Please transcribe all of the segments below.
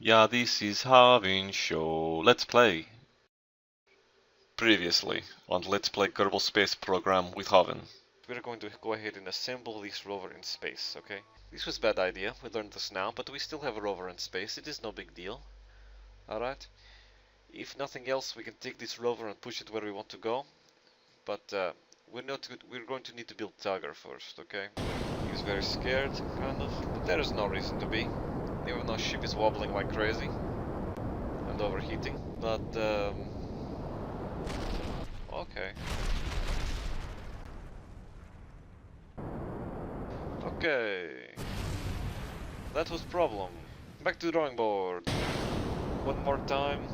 Yeah, this is Havin show. Let's play. Previously on Let's Play Kerbal Space Program with Havin. We're going to go ahead and assemble this rover in space, okay? This was a bad idea, we learned this now, but we still have a rover in space, it is no big deal. Alright? If nothing else, we can take this rover and push it where we want to go. But we're going to need to build Tugger first, okay? He's very scared, kind of, but there is no reason to be. Even though ship is wobbling like crazy and overheating. But okay. Okay. That was problem. Back to the drawing board. One more time.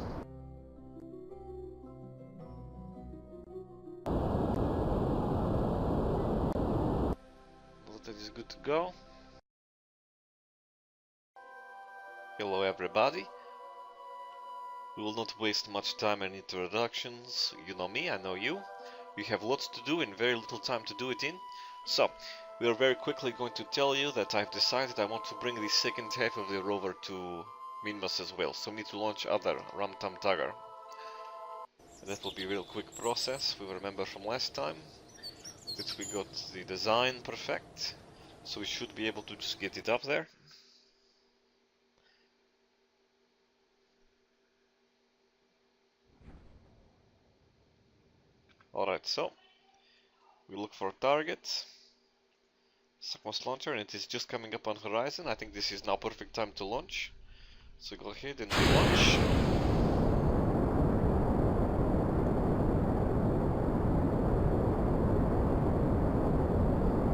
That is good to go. Hello everybody. We will not waste much time on introductions. You know me, I know you. We have lots to do and very little time to do it in. So, we are very quickly going to tell you that I've decided I want to bring the second half of the rover to Minmus as well. So we need to launch other Ramtam Tugger. That will be a real quick process. We remember from last time that we got the design perfect. So we should be able to just get it up there. Alright, so we look for targets. Submerged launcher, and it is just coming up on horizon. I think this is now perfect time to launch. So go ahead and launch.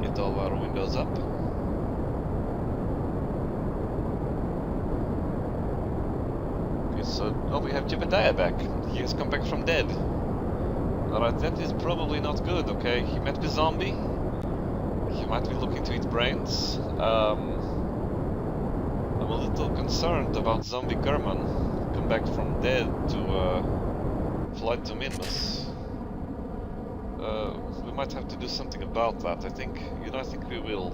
Get all our windows up. Okay, so oh, we have Jebediah back. He has come back from dead. Alright, that is probably not good, okay? He met the zombie. He might be looking to eat brains. I'm a little concerned about zombie Kerman come back from dead to fly to Minmus. We might have to do something about that, I think. You know, I think we will.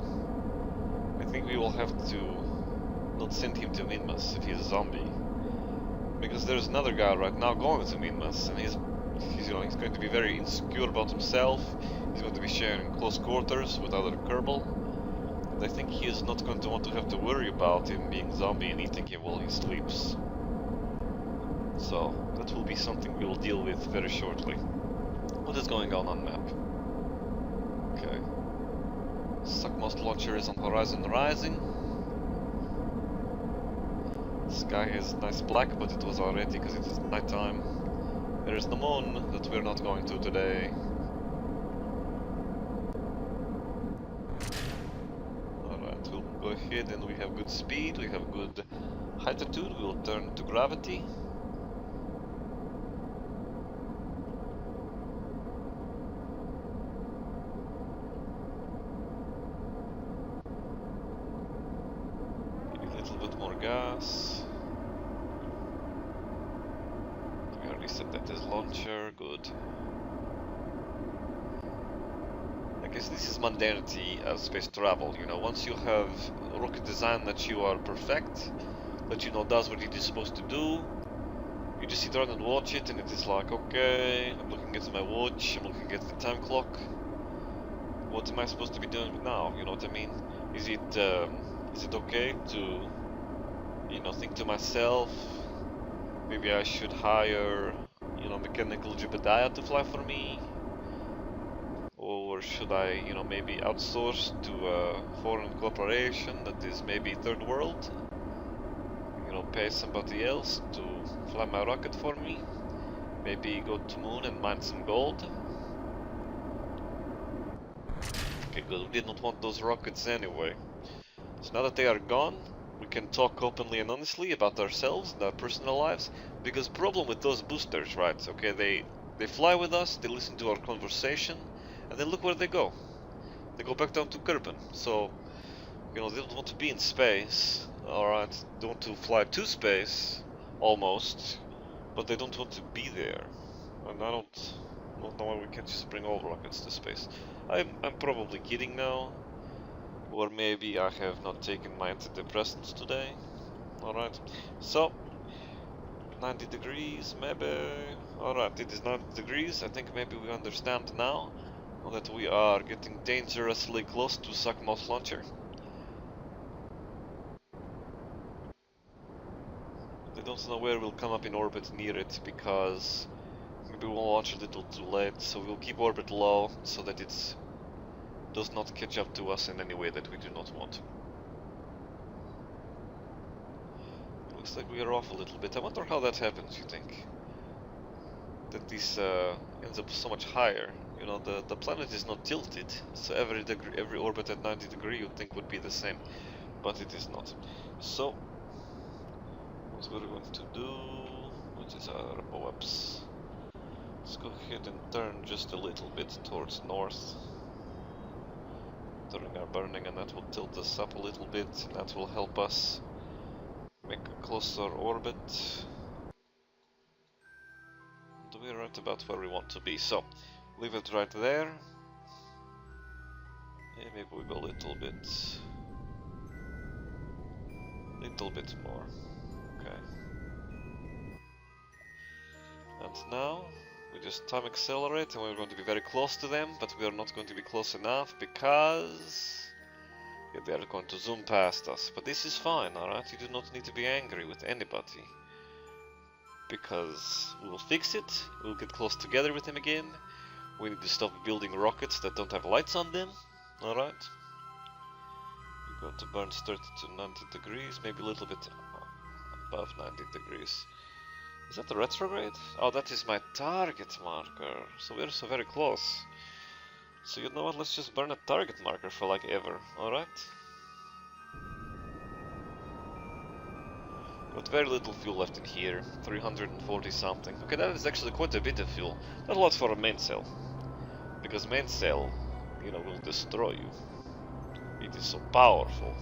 I think we will have to not send him to Minmus if he's a zombie. Because there's another guy right now going to Minmus, and he's going to be very insecure about himself. He's going to be sharing close quarters with other Kerbal. And I think he is not going to want to have to worry about him being zombie and eating him while he sleeps. So, that will be something we will deal with very shortly. What is going on map? Okay. Suckmost launcher is on horizon rising. The sky is nice black, but it was already because it is nighttime. There is the moon that we're not going to today. Alright, we'll go ahead and we have good speed, we have good altitude, we'll turn to gravity. Maybe a little bit more gas. Set that as launcher, good. I guess this is mundanity of space travel, you know, once you have a rocket design that you are perfect, that you know does what it is supposed to do, you just sit around and watch it and it is like, okay, I'm looking at my watch, I'm looking at the time clock, what am I supposed to be doing now, you know what I mean? Is it okay to, you know, think to myself, maybe I should hire, you know, mechanical Jebediah to fly for me? Or should I, you know, maybe outsource to a foreign corporation that is maybe third world? You know, pay somebody else to fly my rocket for me? Maybe go to moon and mine some gold? Okay, good. We did not want those rockets anyway. So now that they are gone, we can talk openly and honestly about ourselves and our personal lives, because problem with those boosters, right, okay, they fly with us, they listen to our conversation, and then look where they go. They go back down to Kerbal. So, you know, they don't want to be in space, alright, they want to fly to space, almost, but they don't want to be there. And I don't know why we can't just bring all rockets to space. I'm probably kidding now. Or maybe I have not taken my antidepressants today. Alright, so 90 degrees, maybe. Alright, it is 90 degrees. I think maybe we understand now that we are getting dangerously close to Sakmos launcher. I don't know where we'll come up in orbit near it, because maybe we'll launch a little too late, so we'll keep orbit low so that it does not catch up to us in any way that we do not want. Looks like we are off a little bit. I wonder how that happens, you think? That this ends up so much higher. You know, the planet is not tilted, so every orbit at 90 degrees you'd think would be the same, but it is not. So, what we're going to do, what is our OAPS? Let's go ahead and turn just a little bit towards north during our burning, and that will tilt us up a little bit, and that will help us make a closer orbit. We're right about where we want to be, so leave it right there. Yeah, maybe we go a little bit more. Okay. And now we just time accelerate, and we're going to be very close to them, but we are not going to be close enough because they are going to zoom past us. But this is fine, alright? You do not need to be angry with anybody, because we will fix it. We'll get close together with them again. We need to stop building rockets that don't have lights on them. Alright. We're going to burn 30 to 90 degrees, maybe a little bit above 90 degrees. Is that the retrograde? Oh, that is my target marker. So we're so very close. So you know what, let's just burn a target marker for like ever, alright? Got very little fuel left in here, 340 something. Okay, that is actually quite a bit of fuel. Not a lot for a main cell. Because main cell, you know, will destroy you. It is so powerful.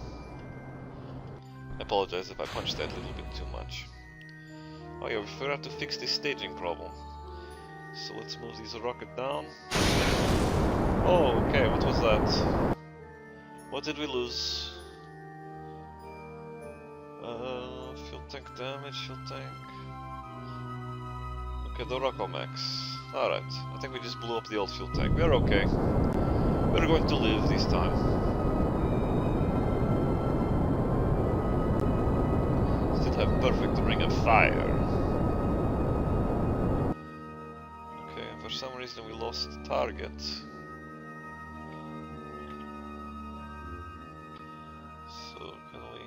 I apologize if I punched that a little bit too much. Oh yeah, we forgot to fix this staging problem. So let's move this rocket down. Oh, okay, what was that? What did we lose? Fuel tank damage, fuel tank. Okay, the Rockomax. Alright, I think we just blew up the old fuel tank. We're okay. We're going to live this time. Still have perfect ring of fire. Okay, for some reason we lost target. So, can we...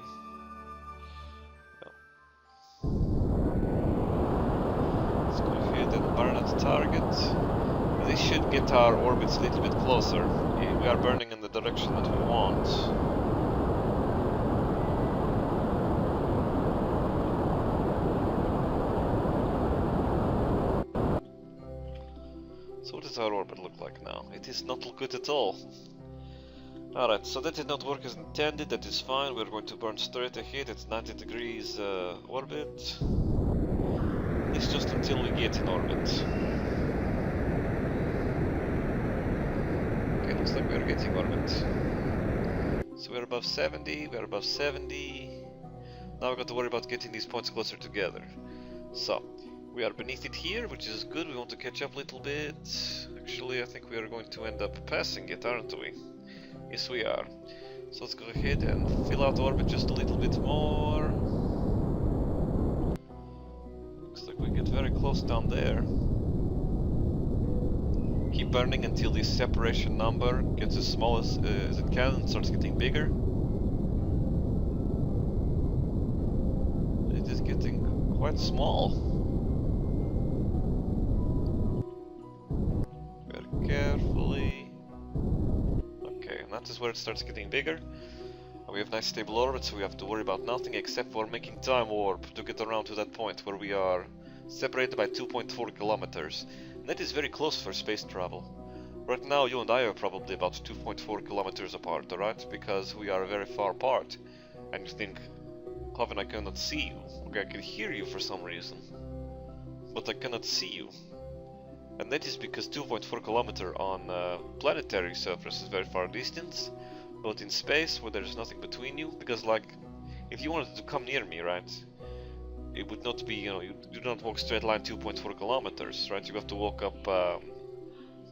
burn at target. This should get our orbits a little bit closer. We are burning in the direction that we want. So what does our orbit look like now? It is not good at all. Alright, so that did not work as intended, that is fine. We're going to burn straight ahead at 90 degrees orbit. It's just until we get in orbit. Okay, looks like we're getting orbit. So we're above 70, we're above 70. Now we've got to worry about getting these points closer together. So, we are beneath it here, which is good. We want to catch up a little bit. Actually, I think we are going to end up passing it, aren't we? Yes, we are. So let's go ahead and fill out orbit just a little bit more. We get very close down there. Keep burning until this separation number gets as small as it can and starts getting bigger. It is getting quite small. Very carefully. Okay, and that is where it starts getting bigger. We have nice stable orbit, so we have to worry about nothing except for making time warp to get around to that point where we are separated by 2.4 kilometers. And that is very close for space travel. Right now you and I are probably about 2.4 kilometers apart, alright? Because we are very far apart. And you think, Havin, I cannot see you. Okay, I can hear you for some reason. But I cannot see you. And that is because 2.4 kilometer on planetary surface is very far distance. But in space, where there's nothing between you, because like if you wanted to come near me, right, it would not be, you know, you do not walk straight line 2.4 kilometers, right? You have to walk up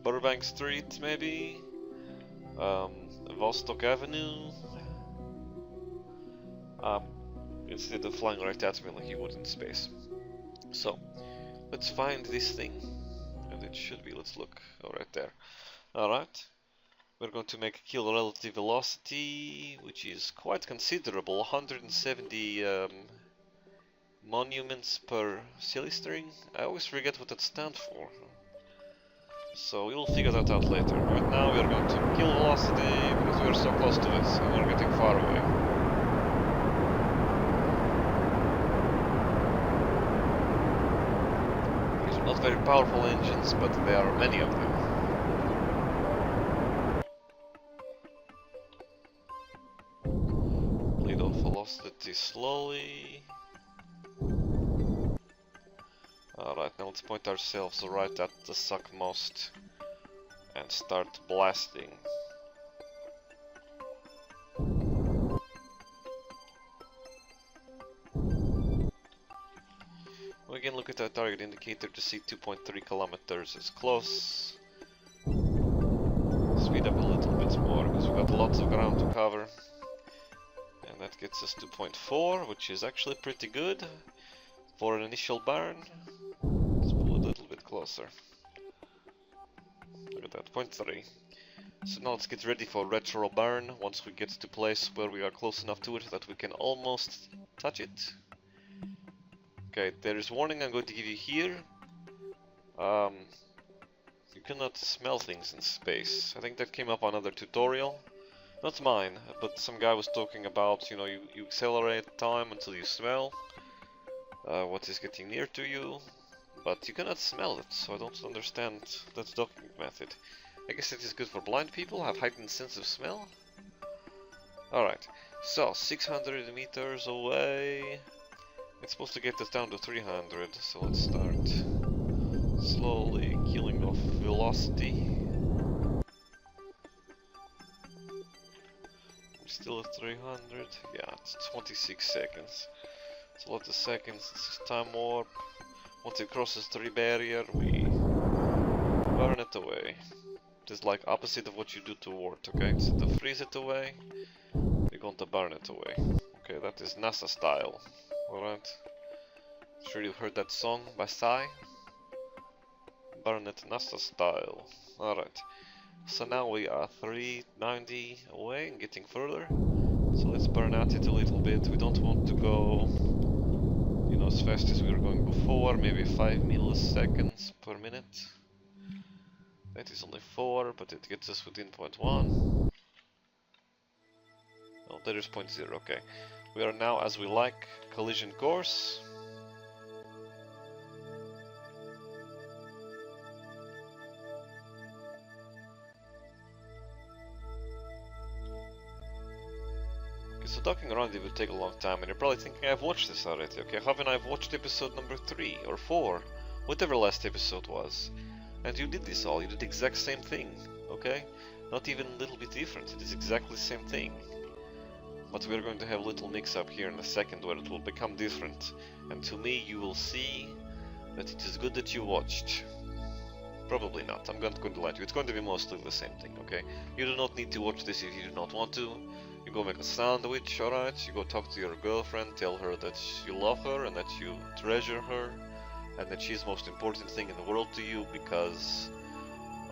Burbank Street, maybe, Vostok Avenue, instead of flying right at me like you would in space. So, let's find this thing, and it should be, let's look, oh, right there. Alright, we're going to make a kill relative velocity, which is quite considerable, 170 monuments per silly-string. I always forget what that stands for. So we will figure that out later. Right now we are going to kill velocity because we are so close to it and we're getting far away. These are not very powerful engines, but there are many of them. Lead off velocity slowly. Alright, now let's point ourselves right at the suckmost and start blasting. We can look at our target indicator to see 2.3 kilometers is close. Speed up a little bit more because we've got lots of ground to cover. And that gets us to 0.4, which is actually pretty good for an initial burn. Let's pull it a little bit closer. Look at that, 0.3. So now let's get ready for retro burn once we get to a place where we are close enough to it that we can almost touch it. Okay, there is warning I'm going to give you here. You cannot smell things in space. I think that came up on another tutorial. Not mine, but some guy was talking about, you know, you accelerate time until you smell what is getting near to you, but you cannot smell it, so I don't understand that docking method. I guess it is good for blind people, have heightened sense of smell. Alright, so 600 meters away. It's supposed to get us down to 300, so let's start slowly killing off velocity. We're still at 300, yeah, it's 26 seconds. It's a lot of seconds, it's time warp. Once it crosses 3 barrier, we burn it away. It is like opposite of what you do to ward, okay? So to freeze it away, we're going to burn it away. Okay, that is NASA style. Alright. I'm sure you've heard that song by Psy. Burn it NASA style. Alright. So now we are 390 away and getting further. So let's burn at it a little bit. We don't want to go, you know, as fast as we were going before. Maybe 5 milliseconds per minute. That is only 4, but it gets us within 0.1. Oh, there is 0.0, okay. We are now, as we like, collision course. Okay, so docking around it will take a long time, and you're probably thinking, I've watched this already, okay? Havin, I've watched episode number 3 or 4, whatever last episode was. And you did this all, you did the exact same thing, okay? Not even a little bit different, it is exactly the same thing. But we're going to have a little mix up here in a second where it will become different. And to me, you will see that it is good that you watched. Probably not, I'm not going to lie to you, it's going to be mostly the same thing, okay? You do not need to watch this if you do not want to. You go make a sandwich, alright? You go talk to your girlfriend, tell her that you love her and that you treasure her. And that she's the most important thing in the world to you, because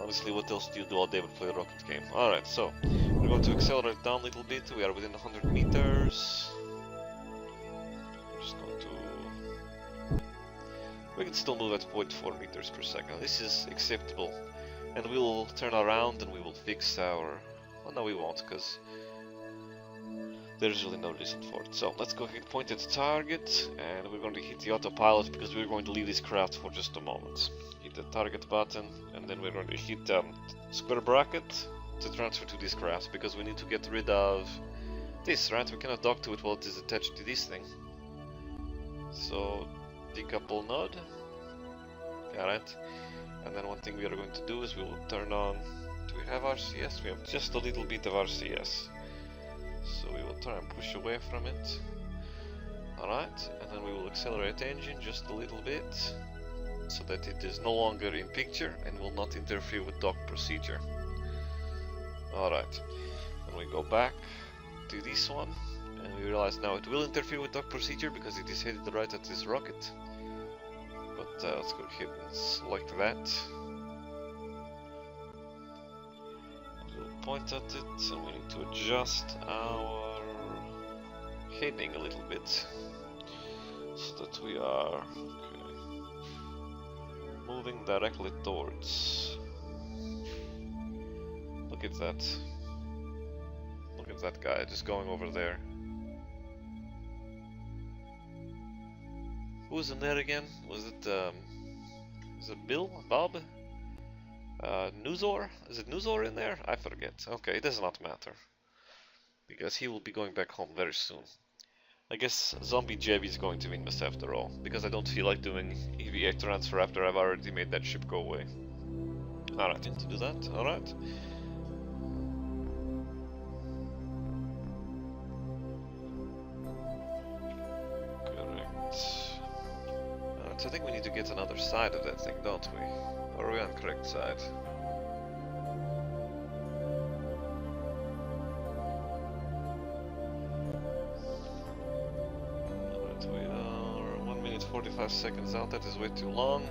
honestly, what else do you do all day but play a rocket game? Alright, so we're going to accelerate down a little bit. We are within 100 meters. We're just going to... We can still move at 0.4 meters per second. This is acceptable. And we will turn around and we will fix our... Oh no, we won't, because there's really no reason for it. So let's go ahead, point at the target, and we're going to hit the autopilot because we're going to leave this craft for just a moment. Hit the target button, and then we're going to hit square bracket to transfer to this craft, because we need to get rid of this, right? We cannot dock to it while it is attached to this thing. So decouple node. Alright. And then one thing we are going to do is we will turn on... Do we have RCS? We have just a little bit of RCS. So we will try and push away from it. Alright, and then we will accelerate engine just a little bit, so that it is no longer in picture and will not interfere with dock procedure. Alright, then we go back to this one, and we realize now it will interfere with dock procedure because it is headed right at this rocket. But let's go ahead and select that. We'll point at it, and we need to adjust our heading a little bit, so that we are moving directly towards. Look at that. Look at that guy just going over there. Who was in there again? Was it Bill? Bob? Nuzor? Is it Nuzor in there? I forget. Okay, it does not matter, because he will be going back home very soon. I guess Zombie Jeb is going to Minmus after all, because I don't feel like doing EVA transfer after I've already made that ship go away. Alright, to do that, alright. Correct. Alright, so I think we need to get another side of that thing, don't we? Or are we on the correct side? We are 1 minute 45 seconds out, that is way too long.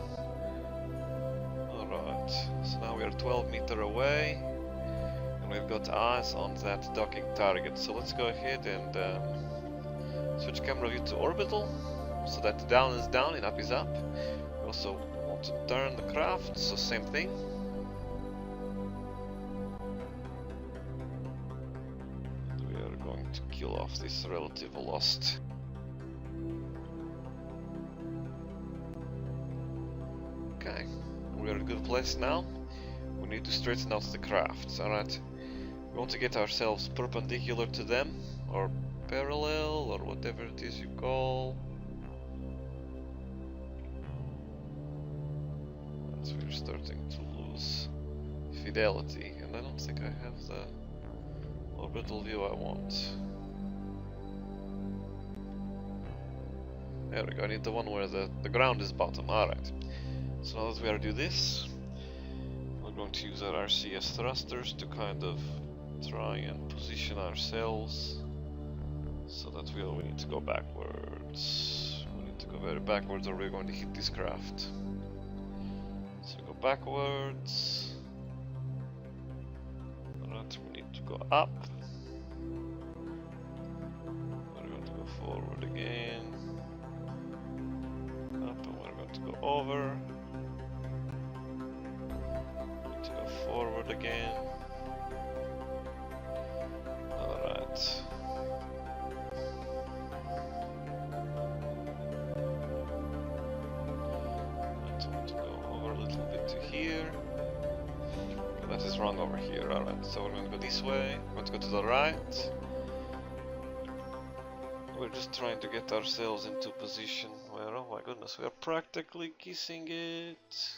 Alright, so now we are 12 meters away, and we've got eyes on that docking target. So let's go ahead and switch camera view to orbital, so that down is down and up is up. We also want to turn the craft, so same thing. And we are going to kill off this relative velocity. Okay, we are in a good place now. We need to straighten out the crafts, alright? We want to get ourselves perpendicular to them, or parallel, or whatever it is you call. So we're starting to lose fidelity, and I don't think I have the orbital view I want. There we go, I need the one where the ground is bottom, alright. So now that we are do this, we're going to use our RCS thrusters to kind of try and position ourselves so that we need to go backwards. We need to go very backwards or we're going to hit this craft. So go backwards. Alright, we need to go up. We're going to go forward again. Up, and we're going to go over. Forward again. Alright. I want to go over a little bit to here. Okay, that is wrong over here. Alright, so we're going to go this way. We're going to go to the right. We're just trying to get ourselves into position where, oh my goodness, we are practically kissing it.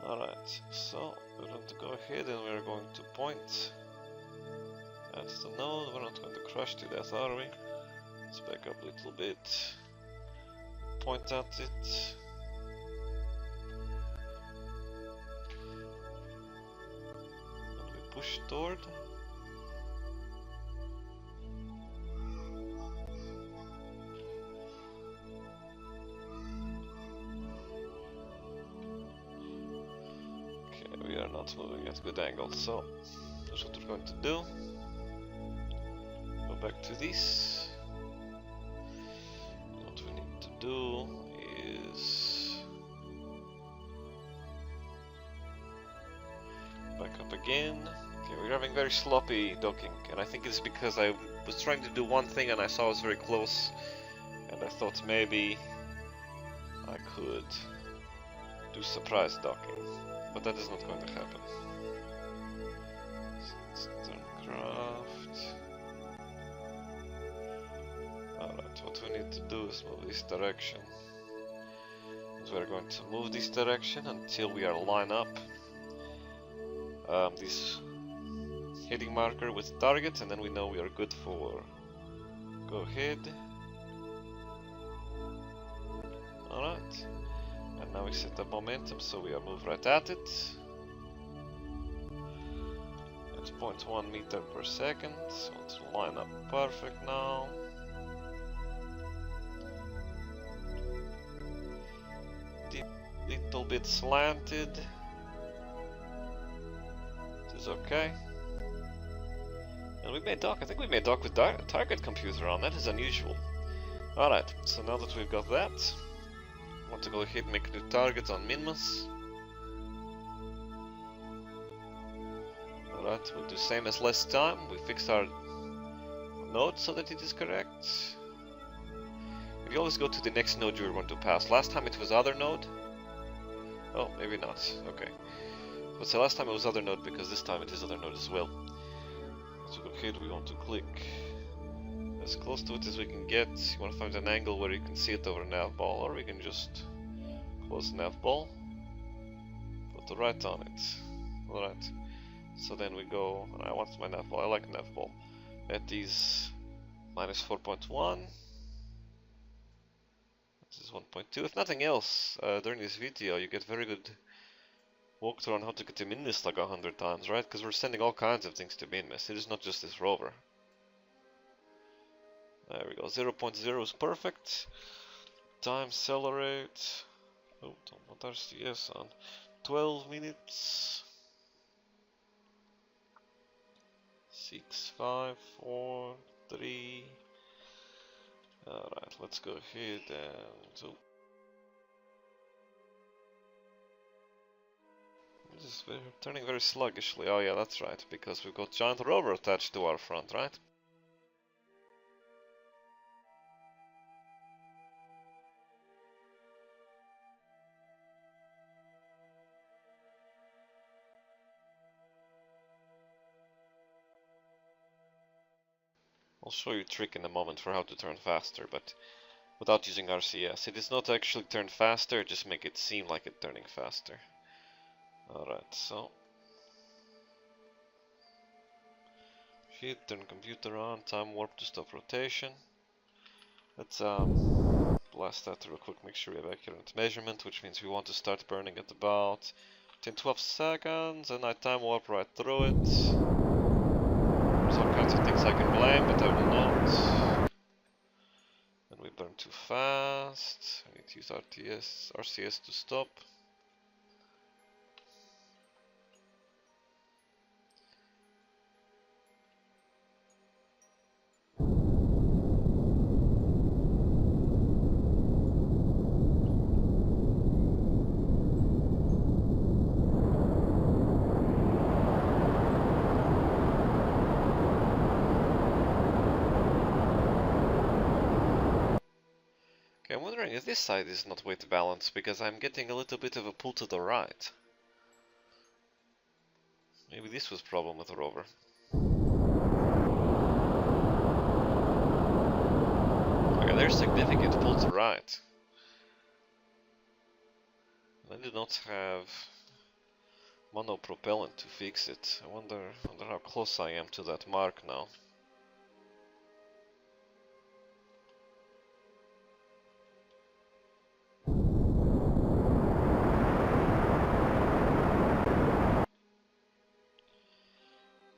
Alright, so we're going to go ahead and we're going to point at the node. We're not going to crash to death, are we? Let's back up a little bit. Point at it. And we push toward. We are not moving at good angles, so that's what we're going to do. Go back to this. What we need to do is back up again. Okay, we're having very sloppy docking, and I think it's because I was trying to do one thing and I saw it was very close, and I thought maybe I could do surprise docking. But that is not going to happen. So let's turn craft. Alright, what we need to do is move this direction. So we're going to move this direction until we are line up this heading marker with target, and then we know we are good for Go ahead. Alright. And now we set up momentum, so we are moved right at it. It's 0.1 meter per second, so it's line up perfect now. Little bit slanted. This is okay. And we made dock. I think we made dock with target computer on. That is unusual. Alright, so now that we've got that, I want to go ahead and make new targets on Minmus. Alright, we'll do same as last time. We fixed our node so that it is correct. We always go to the next node you're going to pass. Last time it was other node. Oh, maybe not. Okay. But so last time it was other node because this time it is other node as well. So go ahead, we want to click as close to it as we can get. You want to find an angle where you can see it over nav ball, or we can just close nav ball. Put the right on it. Alright. So then we go, and I want my nav ball, I like nav ball. At these minus 4.1. This is 1.2. If nothing else, during this video you get very good walkthrough on how to get to Minmus like 100 times, right? Because we're sending all kinds of things to Minmus. It is not just this rover. There we go. 0.0 is perfect. Time accelerate. Oh, don't want RCS on. 12 minutes. 6, 5, 4, 3. Alright, let's go ahead and... Oh. We're turning very sluggishly. Oh yeah, that's right, because we've got giant rover attached to our front, right? I'll show you a trick in a moment for how to turn faster, but without using RCS. It is not actually turn faster, just make it seem like it's turning faster. Alright, so... Hit, turn computer on, time warp to stop rotation. Let's blast that real quick, make sure we have accurate measurement, which means we want to start burning at about 10-12 seconds, and I time warp right through it. There's all kinds of things I can blame, but I will not. And we burn too fast. I need to use RCS to stop. I'm wondering if this side is not weight balanced, because I'm getting a little bit of a pull to the right. Maybe this was the problem with the rover. Okay, there's significant pull to the right. I do not have monopropellant to fix it. I wonder how close I am to that mark now.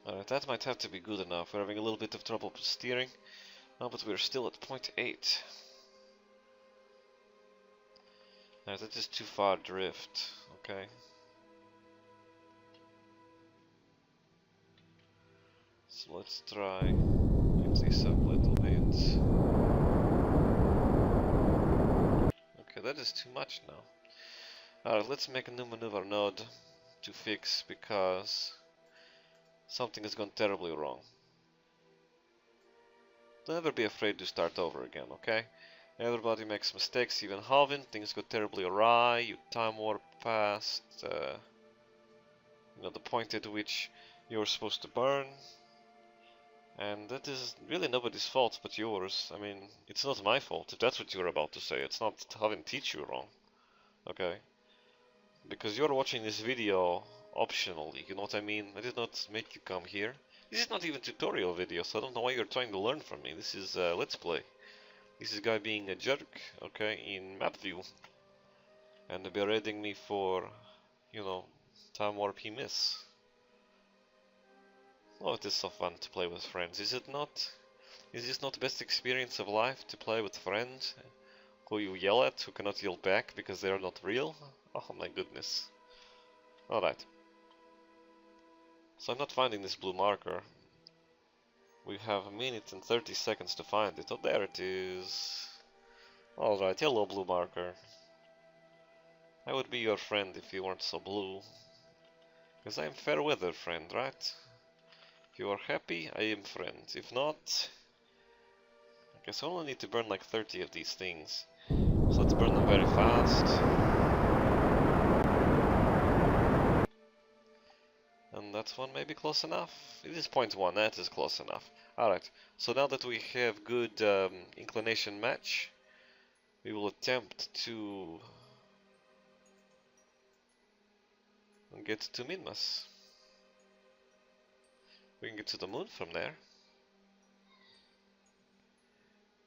Alright, that might have to be good enough. We're having a little bit of trouble steering. No, but we're still at 0.8. Alright, that is too far drift. Okay. So let's try mix this up a little bit. Okay, that is too much now. Alright, let's make a new maneuver node to fix, because something has gone terribly wrong. Never be afraid to start over again, okay? Everybody makes mistakes, even Havin. Things go terribly awry. You time warp past the point at which you're supposed to burn. And that is really nobody's fault but yours. I mean, it's not my fault if that's what you're about to say. It's not Havin teach you wrong, okay? Because you're watching this video optionally, you know what I mean? I did not make you come here. This is not even tutorial video, so I don't know why you're trying to learn from me. This is Let's Play. This is guy being a jerk, okay, in map view. And berating me for, you know, time warp he miss. Oh, it is so fun to play with friends, is it not? Is this not the best experience of life, to play with friends who you yell at, who cannot yell back because they are not real? Oh my goodness. Alright. So I'm not finding this blue marker. We have a minute and 30 seconds to find it. Oh, there it is. Alright, hello blue marker. I would be your friend if you weren't so blue. Because I am fair weather friend, right? If you are happy, I am friend. If not... I guess I only need to burn like 30 of these things. So let's burn them very fast. And that one may be close enough. It is 0.1, that is close enough. Alright, so now that we have good inclination match, we will attempt to get to Minmus. We can get to the moon from there.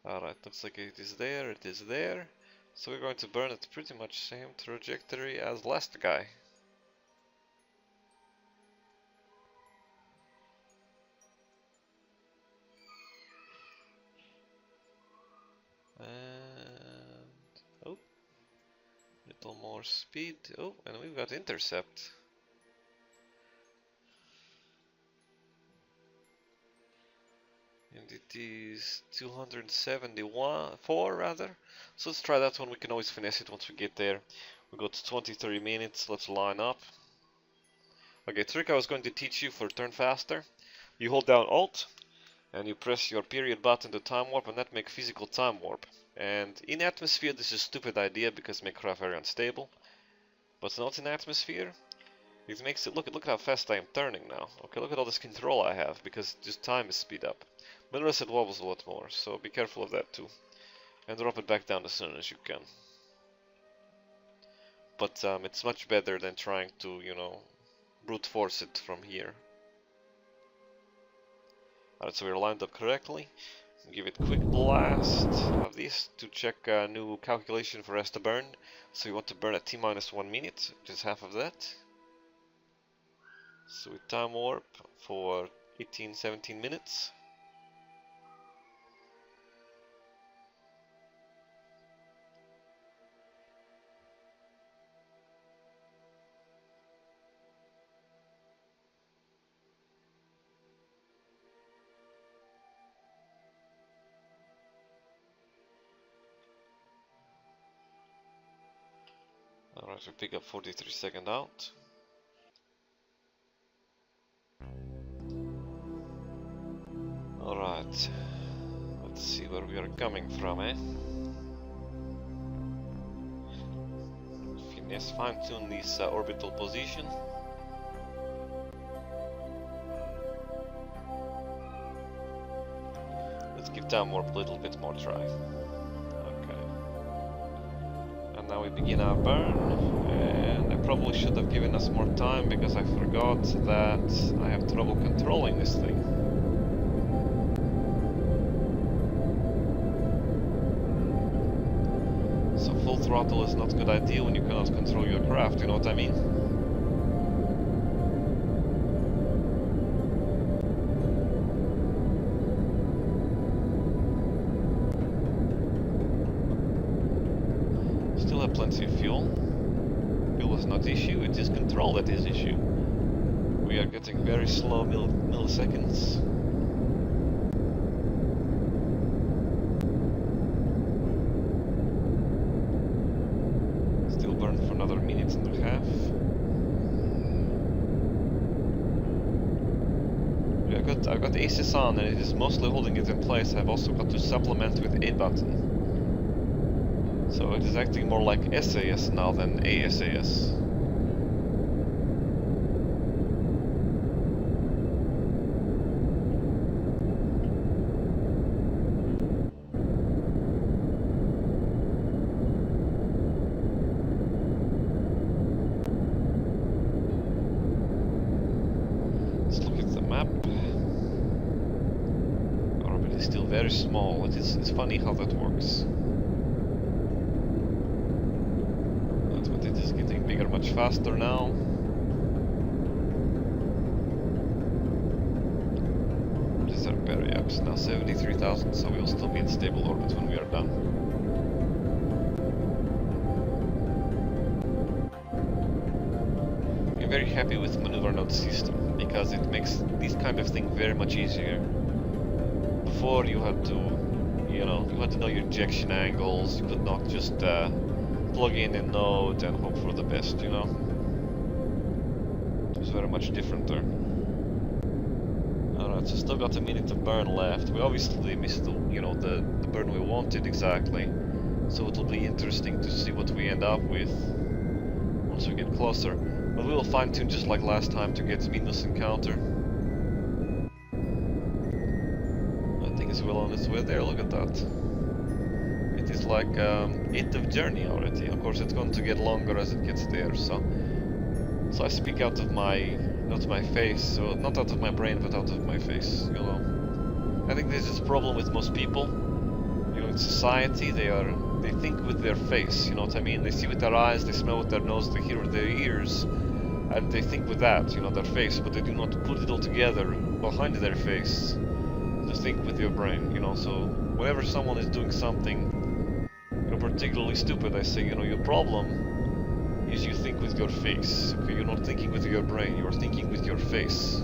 Alright, looks like it is there, it is there. So we're going to burn it pretty much same trajectory as last guy. And oh, little more speed. Oh, and we've got intercept. And it is 274 rather. So let's try that one. We can always finesse it once we get there. We got 23 minutes. Let's line up. Okay, trick I was going to teach you for turn faster. You hold down Alt and you press your period button to time warp, and that makes physical time warp. And in atmosphere this is a stupid idea because it makes craft very unstable. But not in atmosphere. It makes it look at how fast I am turning now. Okay, look at all this control I have because just time is speed up. But the rest it wobbles a lot more, so be careful of that too. And drop it back down as soon as you can. But it's much better than trying to, you know, brute force it from here. Alright, so we're lined up correctly. Give it quick blast of this to check a new calculation for us to burn. So we want to burn at T-minus 1 minute, just half of that. So we time warp for 18-17 minutes. Alright, we pick up 43 seconds out. Alright, let's see where we are coming from, eh? Finesse, fine-tune this orbital position. Let's give time warp a little bit more try. And now we begin our burn, and I probably should have given us more time because I forgot that I have trouble controlling this thing. So full throttle is not a good idea when you cannot control your craft, you know what I mean? Still have plenty of fuel. Fuel is not issue, it is control that is issue. We are getting very slow milliseconds. Still burn for another minute and a half. I've got ASIS on and it is mostly holding it in place. I've also got to supplement with A button. So it is acting more like SAS now than ASAS. Let's look at the map. very small. It's funny how that works. But it is getting bigger much faster now. These are periapps now 73,000, so we'll still be in stable orbit when we are done. I'm very happy with maneuver node system because it makes this kind of thing very much easier. Before you had to, you had to know your ejection angles. You could not just plug in a node and hope for the best, It was very much different there. Alright, so still got a minute of burn left. We obviously missed the burn we wanted exactly. So it will be interesting to see what we end up with once we get closer. But we will fine tune just like last time to get Minmus encounter. I think it's well on its way there, look at that. It is like 8th of journey already. Of course it's going to get longer as it gets there, so I speak out of my, not my face, so not out of my brain but out of my face, I think this is a problem with most people. In society they think with their face, you know what I mean? They see with their eyes, they smell with their nose, they hear with their ears, and they think with that, their face, but they do not put it all together behind their face to think with your brain, so whenever someone is doing something, particularly stupid, I say, your problem is you think with your face, okay? You're not thinking with your brain, you're thinking with your face.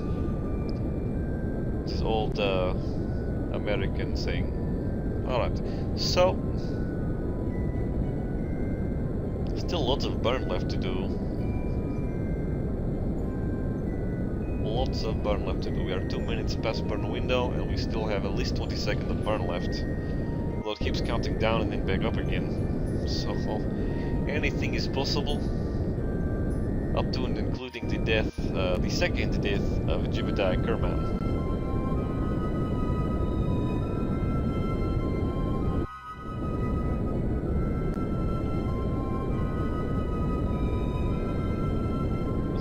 This is old American saying. Alright, so still lots of burn left to do. Lots of burn left to do. We are 2 minutes past burn window and we still have at least 20 seconds of burn left. Although it keeps counting down and then back up again. So anything is possible. Up to and including the death, the second death of Jebediah Kerman.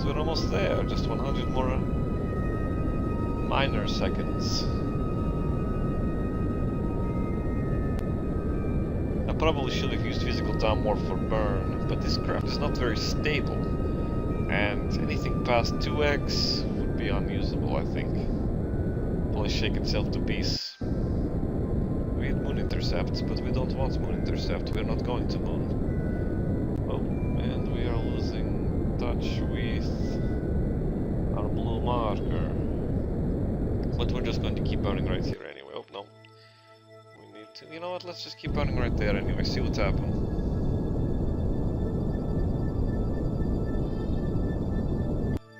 We're almost there, just 100 more minor seconds. I probably should have used physical time warp for burn, but this craft is not very stable, and anything past 2x would be unusable, I think. Probably shake itself to peace. We had moon intercept, but we don't want moon intercept, we're not going to moon. Oh, and we are losing touch with our blue marker, but we're just going to keep burning right here anyway. Oh no, we need to, you know what, let's just keep burning right there anyway, see what's happening.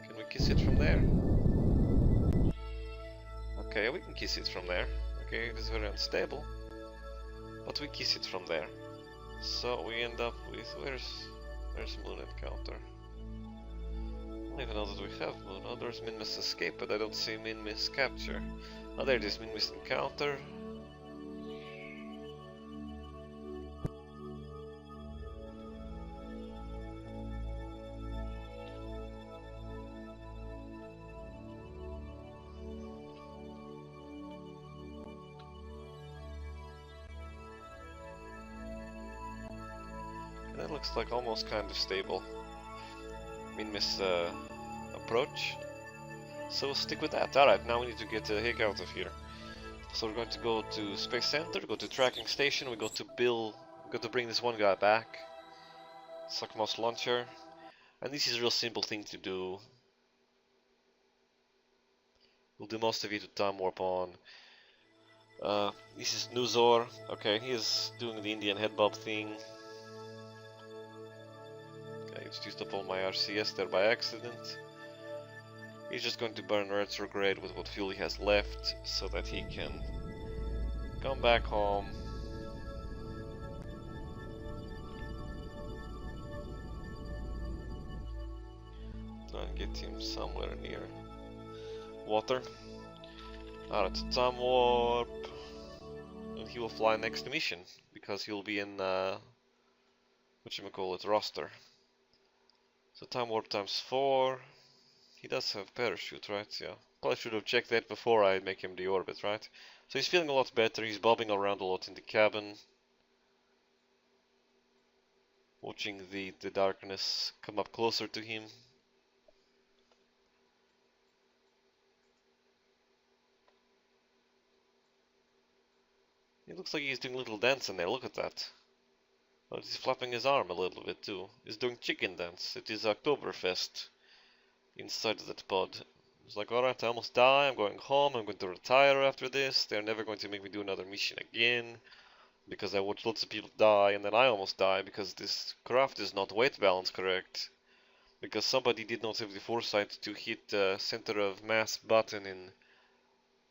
Can we kiss it from there? Okay, we can kiss it from there. Okay, it is very unstable, but we kiss it from there. So we end up with, where's moon encounter? I don't even know that we have moon. Oh, there's Minmus escape, but I don't see Minmus capture. Oh, there it is, Minmus encounter. And that looks like almost kind of stable. Minmus approach, so we'll stick with that. Alright, now we need to get the heck out of here. So we're going to go to Space Center, go to tracking station, we go to bring this one guy back, Suckmouse launcher, and this is a real simple thing to do. We'll do most of it with time warp on. This is Nuzor, okay, he is doing the Indian head bob thing. I just used up all my RCS there by accident. He's just going to burn retrograde with what fuel he has left so that he can come back home. And get him somewhere near water. Alright, time warp. And he will fly next mission because he'll be in whatchamacallit, roster. So time warp times 4. He does have parachute, right? Yeah. Probably should have checked that before I make him deorbit, right? So he's feeling a lot better, he's bobbing around a lot in the cabin. Watching the darkness come up closer to him. It looks like he's doing a little dance in there, look at that. Oh, he's flapping his arm a little bit too. He's doing chicken dance. It is Oktoberfest inside that pod. It's like, alright, I almost die, I'm going home, I'm going to retire after this. They're never going to make me do another mission again. Because I watched lots of people die and then I almost die because this craft is not weight balanced correct. Because somebody did not have the foresight to hit the center of mass button in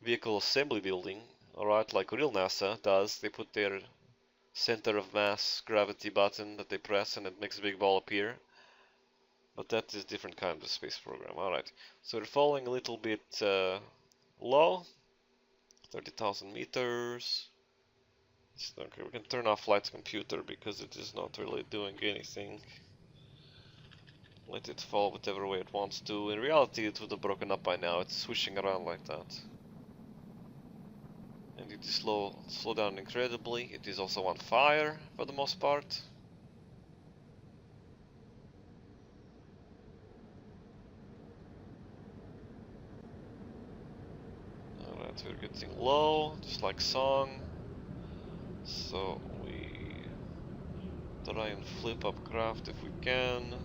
vehicle assembly building. Alright, like real NASA does. They put their center of mass gravity button that they press and it makes a big ball appear. But that is different kind of space program. Alright, so we're falling a little bit low. 30,000 meters. Okay, we can turn off flight computer because it is not really doing anything. Let it fall whatever way it wants to. In reality it would have broken up by now, it's swishing around like that. And it is slow down incredibly. It is also on fire for the most part. Alright, we're getting low, just like song. So we try and flip up craft if we can,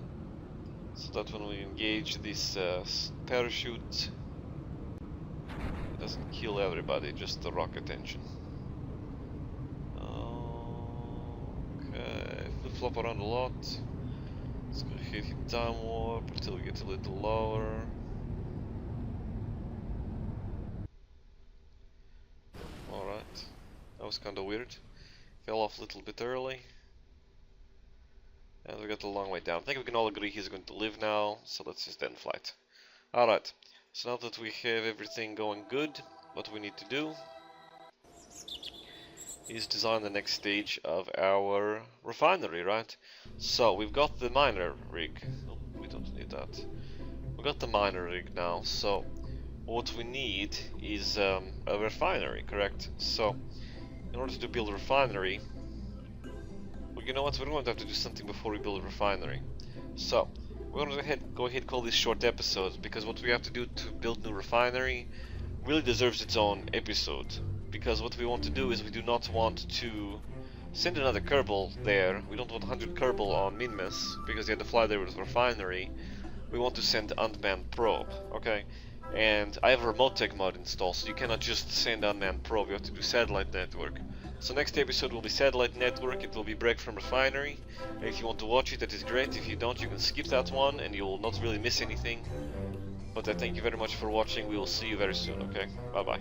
so that when we engage this parachute, it doesn't kill everybody, just the rocket engine. Okay, flip-flop around a lot. Let's go hit time warp until we get a little lower. Alright, that was kinda weird. Fell off a little bit early. And we got a long way down. I think we can all agree he's going to live now, so let's just end flight. Alright, so now that we have everything going good, what we need to do is design the next stage of our refinery, right? So we've got the miner rig. Oh, we don't need that. We got the miner rig now, so what we need is a refinery, correct? So in order to build a refinery, well, you know what, we're going to have to do something before we build a refinery. So, we're going to go ahead and call this short episode, because what we have to do to build a new refinery really deserves its own episode. Because what we want to do is we do not want to send another Kerbal there. We don't want 100 Kerbal on Minmus, because they had to fly there with the refinery. We want to send unmanned probe, okay? And I have a remote tech mod installed, so you cannot just send unmanned probe, you have to do satellite network. So next episode will be satellite network, it will be break from refinery. And if you want to watch it, that is great. If you don't, you can skip that one and you will not really miss anything. But I thank you very much for watching, we will see you very soon, okay? Bye bye.